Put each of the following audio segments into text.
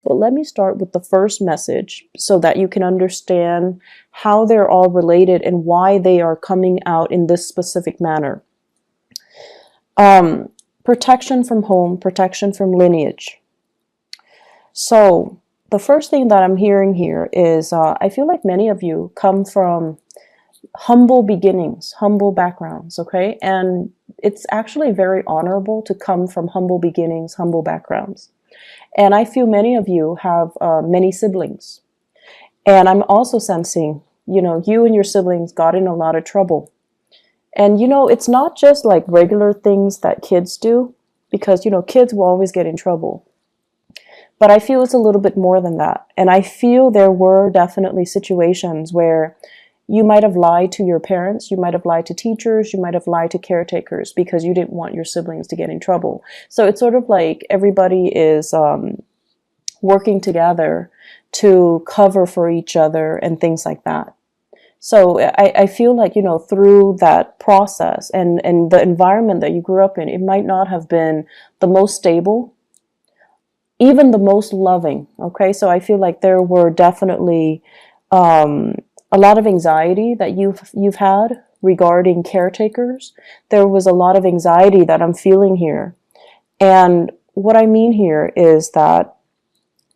but let me start with the first message so that you can understand how they're all related and why they are coming out in this specific manner. Protection from home, protection from lineage. So the first thing that I'm hearing here is I feel like many of you come from humble beginnings, humble backgrounds, okay? And it's actually very honorable to come from humble beginnings, humble backgrounds. And I feel many of you have many siblings. And I'm also sensing, you and your siblings got in a lot of trouble. And, it's not just like regular things that kids do, because, kids will always get in trouble. But I feel it's a little bit more than that. And I feel there were definitely situations where you might have lied to your parents, you might have lied to teachers, you might have lied to caretakers because you didn't want your siblings to get in trouble. So it's sort of like everybody is working together to cover for each other and things like that. So I feel like, through that process and the environment that you grew up in, it might not have been the most stable, even the most loving, okay? So I feel like there were definitely a lot of anxiety that you've had regarding caretakers. There was a lot of anxiety that I'm feeling here. And what I mean here is that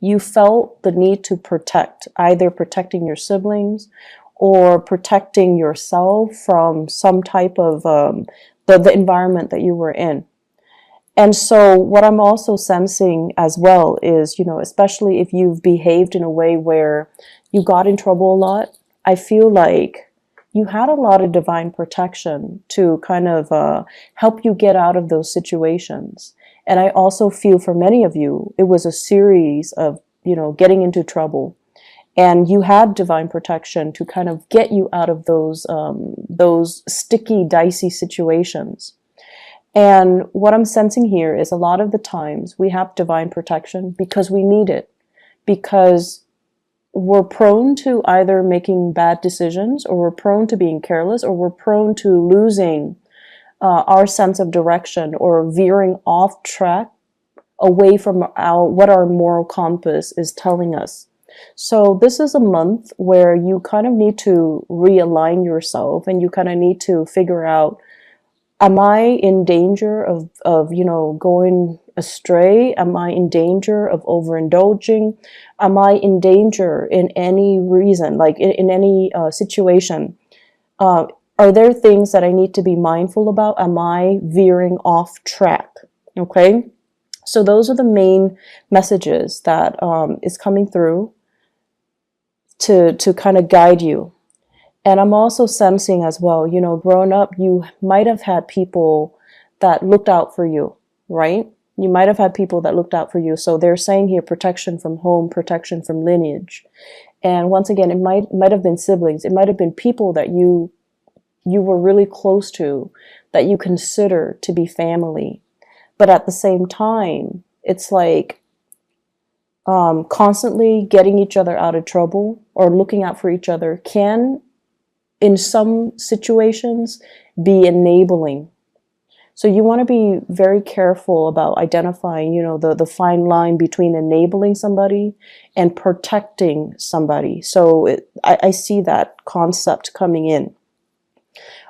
you felt the need to protect, either protecting your siblings or protecting yourself from some type of the environment that you were in. And so what I'm also sensing as well is, especially if you've behaved in a way where you got in trouble a lot, I feel like you had a lot of divine protection to kind of help you get out of those situations. And I also feel for many of you, it was a series of, getting into trouble. And you had divine protection to kind of get you out of those sticky, dicey situations. And what I'm sensing here is a lot of the times we have divine protection because we need it, because we're prone to either making bad decisions, or we're prone to being careless, or we're prone to losing our sense of direction or veering off track away from what our moral compass is telling us. So this is a month where you kind of need to realign yourself, and you kind of need to figure out, am I in danger of going astray? Am I in danger of overindulging? Am I in danger in any reason, like in any situation? Are there things that I need to be mindful about? Am I veering off track? Okay, so those are the main messages that is coming through to kind of guide you. And I'm also sensing as well, growing up, you might have had people that looked out for you, right? You might have had people that looked out for you. So they're saying here, protection from home, protection from lineage. And once again, it might have been siblings. It might have been people that you were really close to, that you consider to be family. But at the same time, it's like constantly getting each other out of trouble or looking out for each other can, in some situations, be enabling. So you want to be very careful about identifying, the fine line between enabling somebody and protecting somebody. So I see that concept coming in.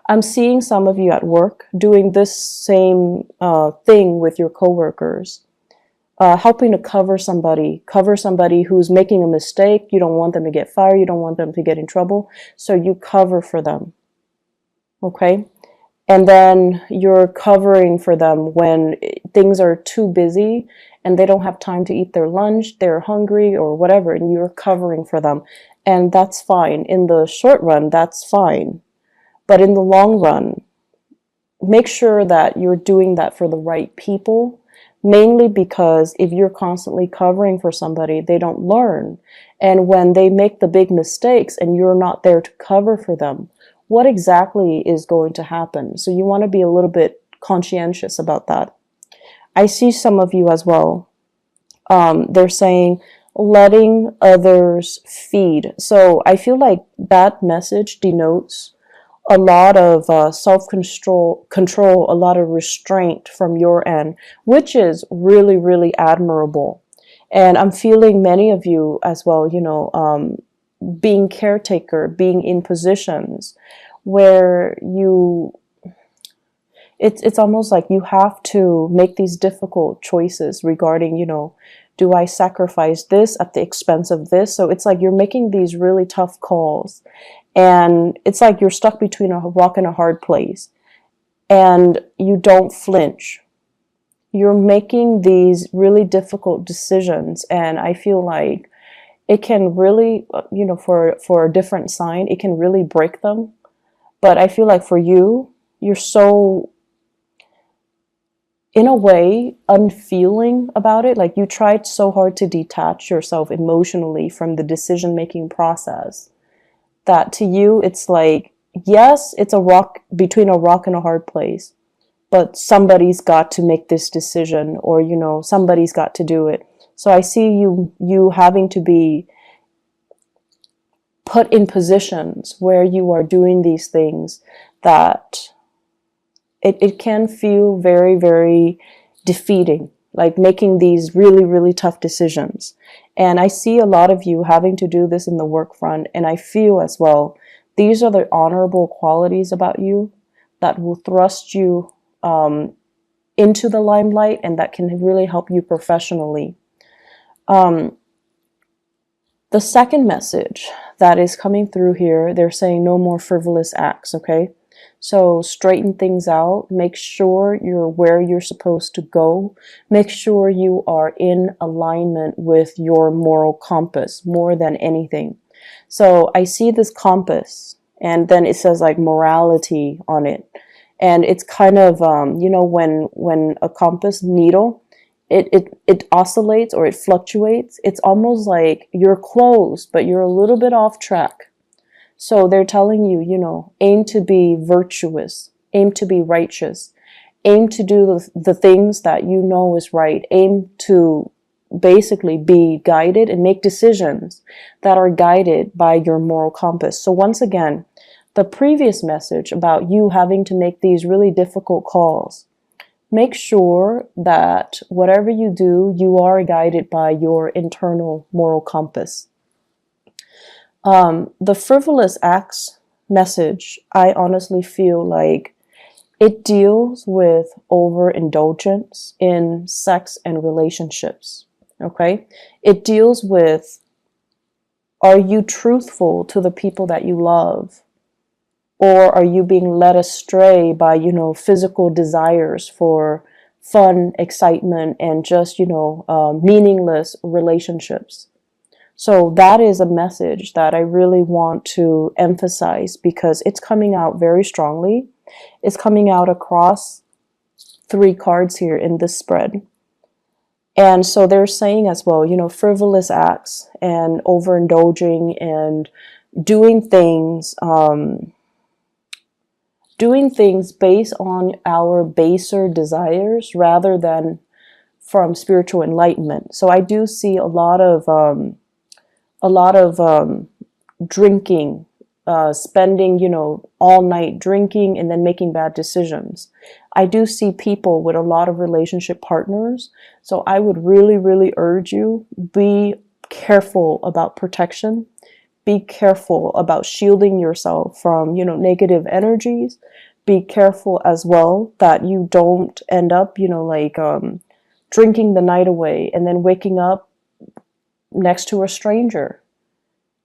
I'm seeing some of you at work doing this same thing with your coworkers, helping to cover somebody who's making a mistake. You don't want them to get fired. You don't want them to get in trouble. So you cover for them. Okay? And then you're covering for them when things are too busy and they don't have time to eat their lunch, they're hungry or whatever, and you're covering for them. And that's fine. In the short run, that's fine. But in the long run, make sure that you're doing that for the right people, mainly because if you're constantly covering for somebody, they don't learn. And when they make the big mistakes and you're not there to cover for them, what exactly is going to happen? So you want to be a little bit conscientious about that. I see some of you as well. They're saying letting others feed. So I feel like that message denotes a lot of self-control, a lot of restraint from your end, which is really, really admirable. And I'm feeling many of you as well, you know, being caretaker, being in positions where it's almost like you have to make these difficult choices regarding, you know, do I sacrifice this at the expense of this? So it's like you're making these really tough calls, and it's like you're stuck between a rock and a hard place, and you don't flinch. You're making these really difficult decisions, and I feel like it can really, you know, for a different sign, it can really break them. But I feel like for you, you're so, in a way, unfeeling about it. Like you tried so hard to detach yourself emotionally from the decision making process that to you it's like, yes, it's a rock, between a rock and a hard place, but somebody's got to make this decision, or you know, somebody's got to do it. So I see you having to be put in positions where you are doing these things that it can feel very, very defeating, like making these really, really tough decisions. And I see a lot of you having to do this in the work front, and I feel as well, these are the honorable qualities about you that will thrust you into the limelight, and that can really help you professionally. The second message that is coming through here, they're saying no more frivolous acts, okay? So straighten things out. Make sure you're where you're supposed to go. Make sure you are in alignment with your moral compass more than anything. So I see this compass, and then it says like morality on it. And it's kind of, you know, when a compass needle, it oscillates or it fluctuates. It's almost like you're close, but you're a little bit off track. So they're telling you, you know, aim to be virtuous, aim to be righteous, aim to do the things that you know is right, aim to basically be guided and make decisions that are guided by your moral compass. So once again, the previous message about you having to make these really difficult calls, make sure that whatever you do, you are guided by your internal moral compass. The frivolous acts message, I honestly feel like it deals with overindulgence in sex and relationships. Okay? It deals with, are you truthful to the people that you love? Or are you being led astray by, you know, physical desires for fun, excitement, and just, you know, meaningless relationships? So that is a message that I really want to emphasize, because it's coming out very strongly. It's coming out across 3 cards here in this spread. And so they're saying as well, you know, frivolous acts and overindulging and doing things based on our baser desires rather than from spiritual enlightenment. So I do see a lot of drinking, spending, you know, all night drinking and then making bad decisions. I do see people with a lot of relationship partners. So I would really, really urge you, be careful about protection. Be careful about shielding yourself from, you know, negative energies. Be careful as well that you don't end up, you know, like drinking the night away and then waking up next to a stranger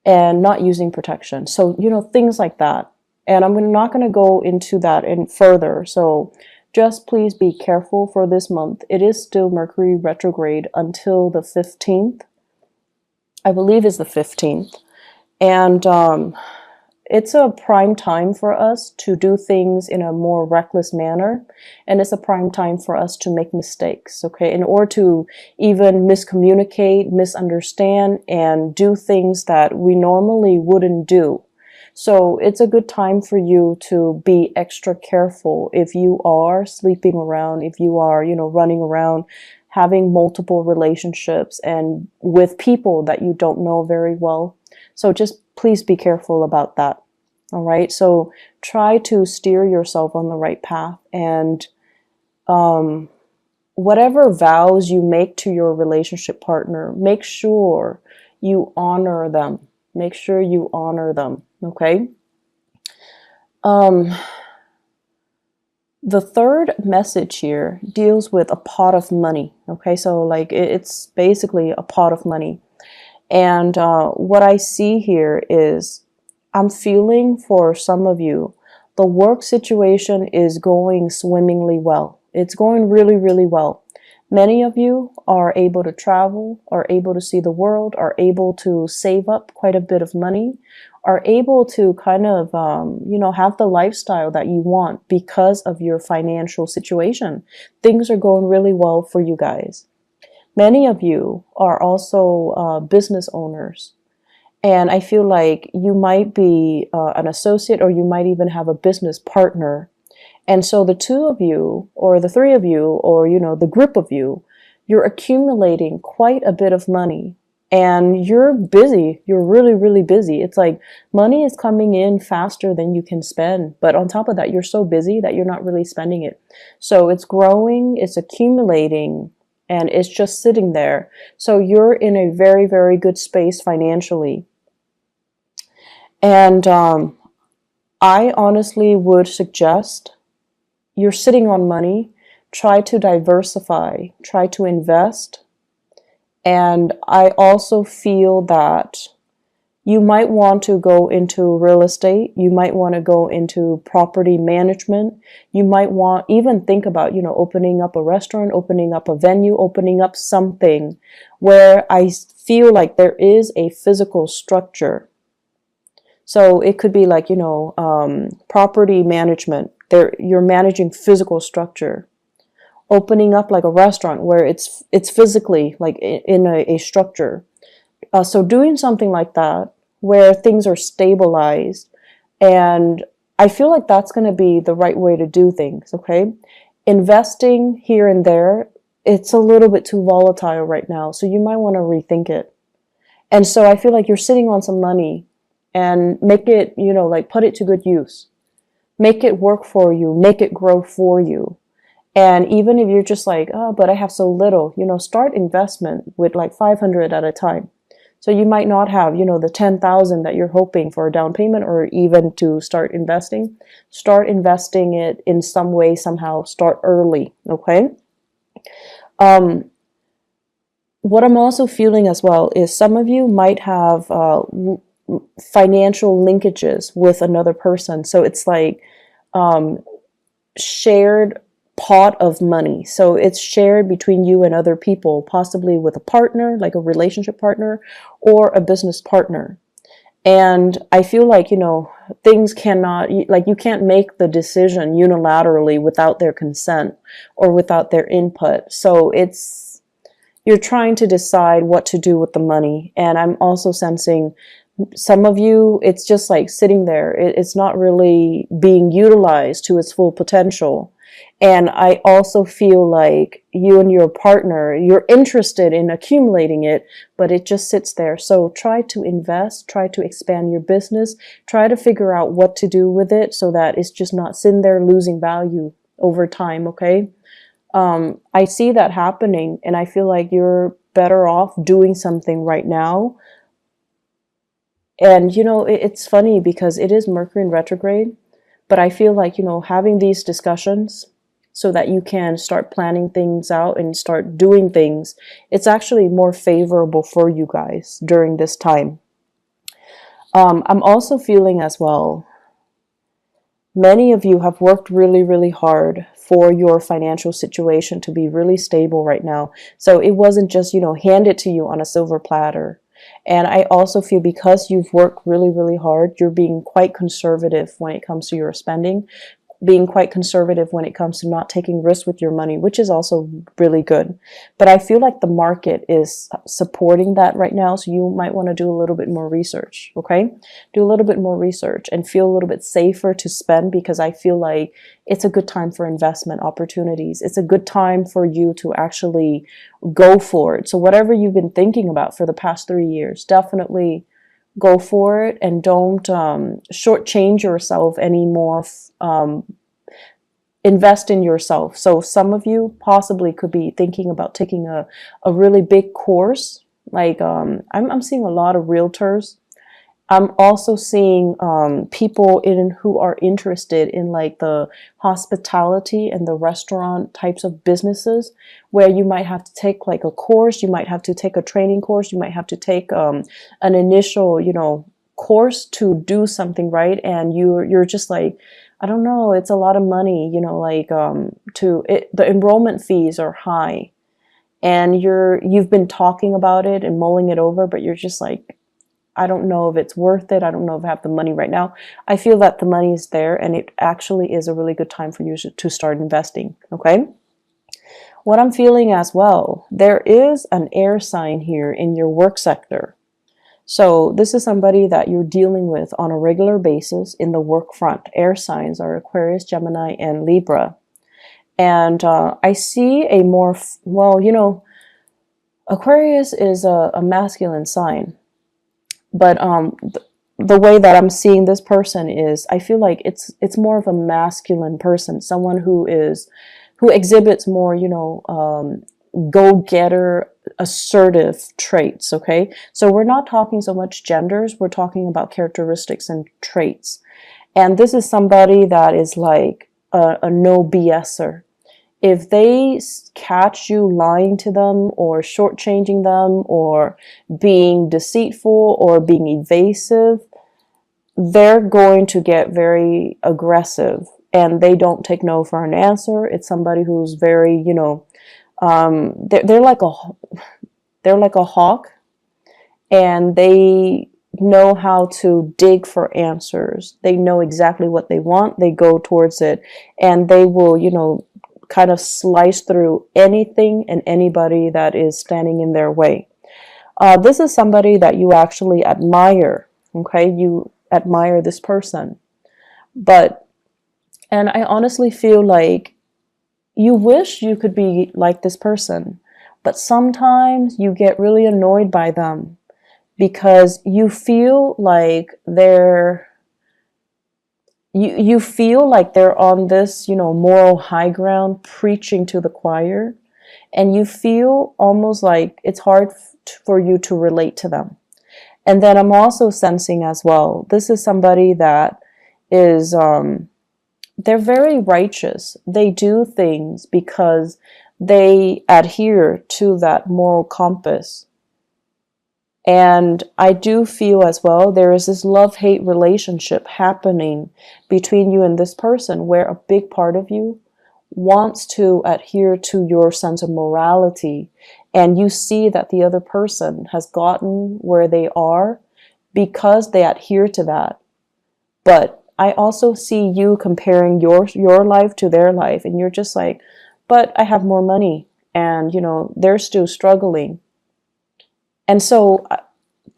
and not using protection. So, you know, things like that. And I'm not going to go into that in further. So just please be careful for this month. It is still Mercury retrograde until the 15th. I believe is the 15th. And it's a prime time for us to do things in a more reckless manner. And it's a prime time for us to make mistakes, okay? In order to even miscommunicate, misunderstand, and do things that we normally wouldn't do. So it's a good time for you to be extra careful if you are sleeping around, if you are, you know, running around, having multiple relationships and with people that you don't know very well. So just please be careful about that. All right. So try to steer yourself on the right path and whatever vows you make to your relationship partner, make sure you honor them. Make sure you honor them, okay? Um, the third message here deals with a pot of money, okay? So like it's basically a pot of money. And what I see here is I'm feeling for some of you, the work situation is going swimmingly well. It's going really, really well. Many of you are able to travel, are able to see the world, are able to save up quite a bit of money, are able to kind of, have the lifestyle that you want because of your financial situation. Things are going really well for you guys. Many of you are also business owners. And I feel like you might be an associate, or you might even have a business partner. And so the two of you, or the three of you, or, the group of you, you're accumulating quite a bit of money. And you're busy. You're really, really busy. It's like money is coming in faster than you can spend. But on top of that, you're so busy that you're not really spending it. So it's growing, it's accumulating, and it's just sitting there. So you're in a very, very good space financially. And I honestly would suggest you're sitting on money, try to diversify, try to invest. And I also feel that you might want to go into real estate. You might want to go into property management. You might want even think about, opening up a restaurant, opening up a venue, opening up something where I feel like there is a physical structure. So it could be like, property management. You're managing physical structure. Opening up like a restaurant where it's physically like in a structure. So doing something like that where things are stabilized, and I feel like that's going to be the right way to do things, okay? Investing here and there, it's a little bit too volatile right now, so you might want to rethink it. And so I feel like you're sitting on some money, and make it, like put it to good use. Make it work for you, make it grow for you. And even if you're just like, oh, but I have so little, start investment with like 500 at a time. So you might not have, the 10,000 that you're hoping for a down payment, or even to start investing. Start investing it in some way, somehow. Start early, okay? What I'm also feeling as well is some of you might have financial linkages with another person. So it's like shared pot of money. So it's shared between you and other people, possibly with a partner, like a relationship partner, or a business partner. And I feel like, things cannot, like you can't make the decision unilaterally without their consent or without their input. So you're trying to decide what to do with the money. And I'm also sensing some of you, it's just like sitting there. It's not really being utilized to its full potential. And I also feel like you and your partner, you're interested in accumulating it, but it just sits there. So try to invest, try to expand your business, try to figure out what to do with it so that it's just not sitting there losing value over time, okay? I see that happening, and I feel like you're better off doing something right now. And, it's funny because it is Mercury in retrograde, but I feel like, having these discussions so that you can start planning things out and start doing things, it's actually more favorable for you guys during this time. I'm also feeling as well, many of you have worked really, really hard for your financial situation to be really stable right now. So it wasn't just, handed to you on a silver platter. And I also feel because you've worked really, really hard, you're being quite conservative when it comes to your spending, being quite conservative when it comes to not taking risks with your money, which is also really good. But I feel like the market is supporting that right now. So you might want to do a little bit more research, okay? Do a little bit more research and feel a little bit safer to spend, because I feel like it's a good time for investment opportunities. It's a good time for you to actually go for it. So whatever you've been thinking about for the past 3 years, definitely go for it, and don't shortchange yourself anymore invest in yourself. So some of you possibly could be thinking about taking a really big course. Like I'm seeing a lot of realtors. I'm also seeing people who are interested in like the hospitality and the restaurant types of businesses, where you might have to take like a course, you might have to take a training course, you might have to take an initial, course to do something, right? And you're just like, I don't know, it's a lot of money, like the enrollment fees are high, and you've been talking about it and mulling it over, but you're just like, I don't know if it's worth it. I don't know if I have the money right now. I feel that the money is there, and it actually is a really good time for you to start investing, okay? What I'm feeling as well, there is an air sign here in your work sector. So this is somebody that you're dealing with on a regular basis in the work front. Air signs are Aquarius, Gemini, and Libra. And I see a more, Aquarius is a masculine sign. But the way that I'm seeing this person is, I feel like it's more of a masculine person, someone who exhibits more, go-getter, assertive traits, okay? So we're not talking so much genders, we're talking about characteristics and traits. And this is somebody that is like a no BSer. If they catch you lying to them or shortchanging them or being deceitful or being evasive, they're going to get very aggressive, and they don't take no for an answer. It's somebody who's very, they're like a hawk, and they know how to dig for answers. They know exactly what they want. They go towards it, and they will, kind of slice through anything and anybody that is standing in their way. This is somebody that you actually admire, okay? You admire this person. And I honestly feel like you wish you could be like this person, but sometimes you get really annoyed by them because you feel like you feel like they're on this, moral high ground preaching to the choir, and you feel almost like it's hard for you to relate to them. And then I'm also sensing as well, this is somebody that is, they're very righteous. They do things because they adhere to that moral compass. And I do feel as well, there is this love-hate relationship happening between you and this person, where a big part of you wants to adhere to your sense of morality. And you see that the other person has gotten where they are because they adhere to that. But I also see you comparing your life to their life, and you're just like, but I have more money, and they're still struggling. And so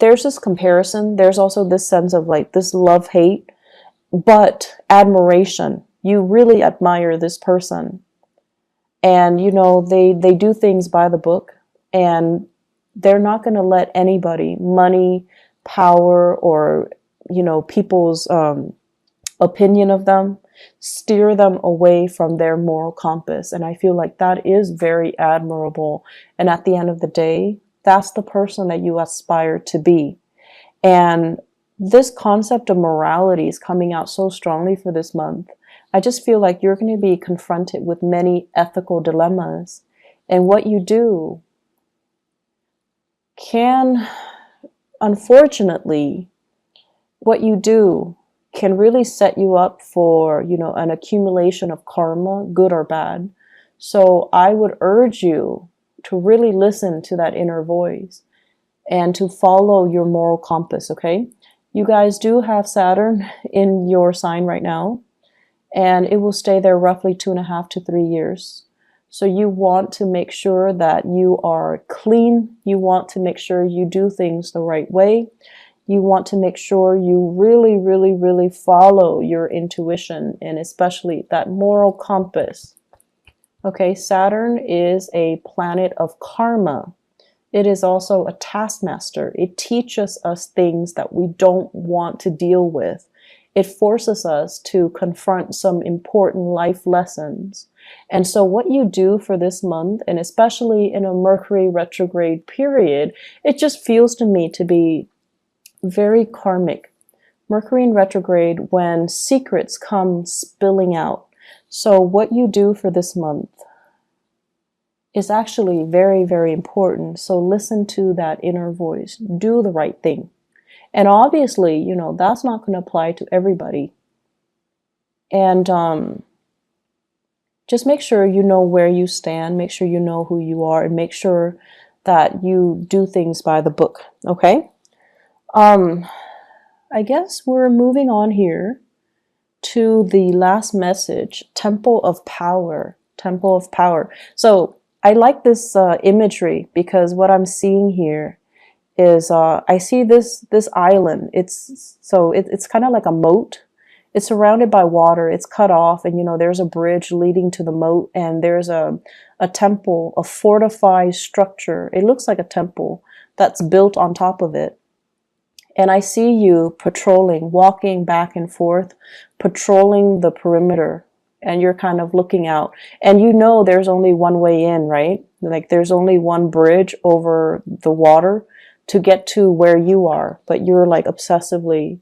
there's this comparison. There's also this sense of like this love-hate, but admiration. You really admire this person. And, they do things by the book, and they're not going to let anybody, money, power, or, people's opinion of them, steer them away from their moral compass. And I feel like that is very admirable. And at the end of the day, that's the person that you aspire to be. And this concept of morality is coming out so strongly for this month. I just feel like you're going to be confronted with many ethical dilemmas. And what you do can, unfortunately, can really set you up for, an accumulation of karma, good or bad. So I would urge you to really listen to that inner voice and to follow your moral compass, okay? You guys do have Saturn in your sign right now, and it will stay there roughly 2.5 to 3 years. So you want to make sure that you are clean. You want to make sure you do things the right way. You want to make sure you really, really, really follow your intuition, and especially that moral compass. Okay, Saturn is a planet of karma. It is also a taskmaster. It teaches us things that we don't want to deal with. it forces us to confront some important life lessons. And so what you do for this month, and especially in a Mercury retrograde period, it just feels to me to be very karmic. Mercury in retrograde, when secrets come spilling out. So what you do for this month is actually very, very important. So listen to that inner voice. Do the right thing. And obviously, you know, that's not going to apply to everybody. And just make sure you know where you stand, make sure you know who you are, and make sure that you do things by the book, okay? I guess we're moving on here to the last message, Temple of Power. Temple of Power. So I like this imagery because what I'm seeing here is I see this island. It's kind of like a moat. It's surrounded by water. It's cut off, and you know there's a bridge leading to the moat, and there's a temple, a fortified structure. It looks like a temple that's built on top of it. And I see you patrolling, walking back and forth, patrolling the perimeter, and you're kind of looking out. And you know there's only one way in, right? Like there's only one bridge over the water to get to where you are, but you're like obsessively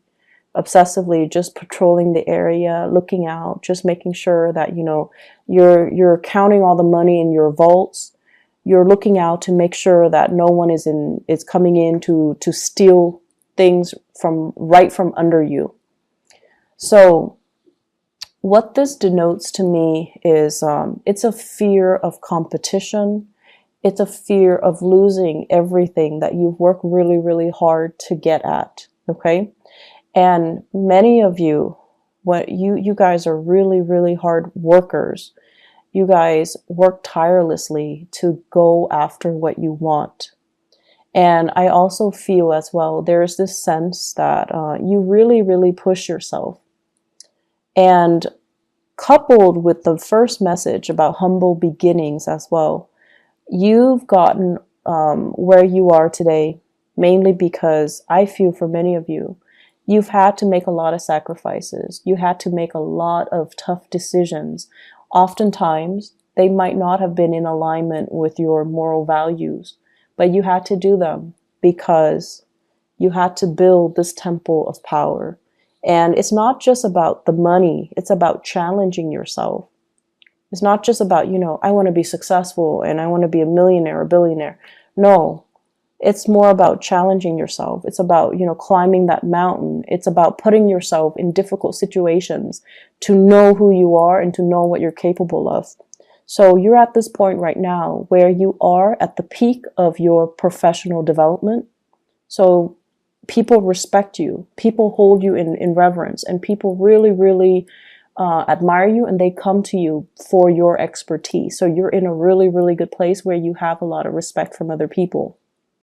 just patrolling the area, looking out, just making sure that, you know, you're counting all the money in your vaults. You're looking out to make sure that no one is coming in to steal things right from under you. So what this denotes to me is it's a fear of competition. It's a fear of losing everything that you've worked really, really hard to get at, okay? And many of you, you guys are really, really hard workers. You guys work tirelessly to go after what you want. And I also feel as well, there's this sense that you really, really push yourself. And coupled with the first message about humble beginnings as well, you've gotten where you are today, mainly because I feel for many of you, you've had to make a lot of sacrifices. You had to make a lot of tough decisions. Oftentimes, they might not have been in alignment with your moral values, but you had to do them because you had to build this temple of power. And it's not just about the money, it's about challenging yourself. It's not just about, you know, I want to be successful and I want to be a millionaire or billionaire. No, it's more about challenging yourself. It's about, you know, climbing that mountain. It's about putting yourself in difficult situations to know who you are and to know what you're capable of. So you're at this point right now where you are at the peak of your professional development. So people respect you, people hold you in reverence, and people really, really admire you, and they come to you for your expertise. So you're in a really, really good place where you have a lot of respect from other people.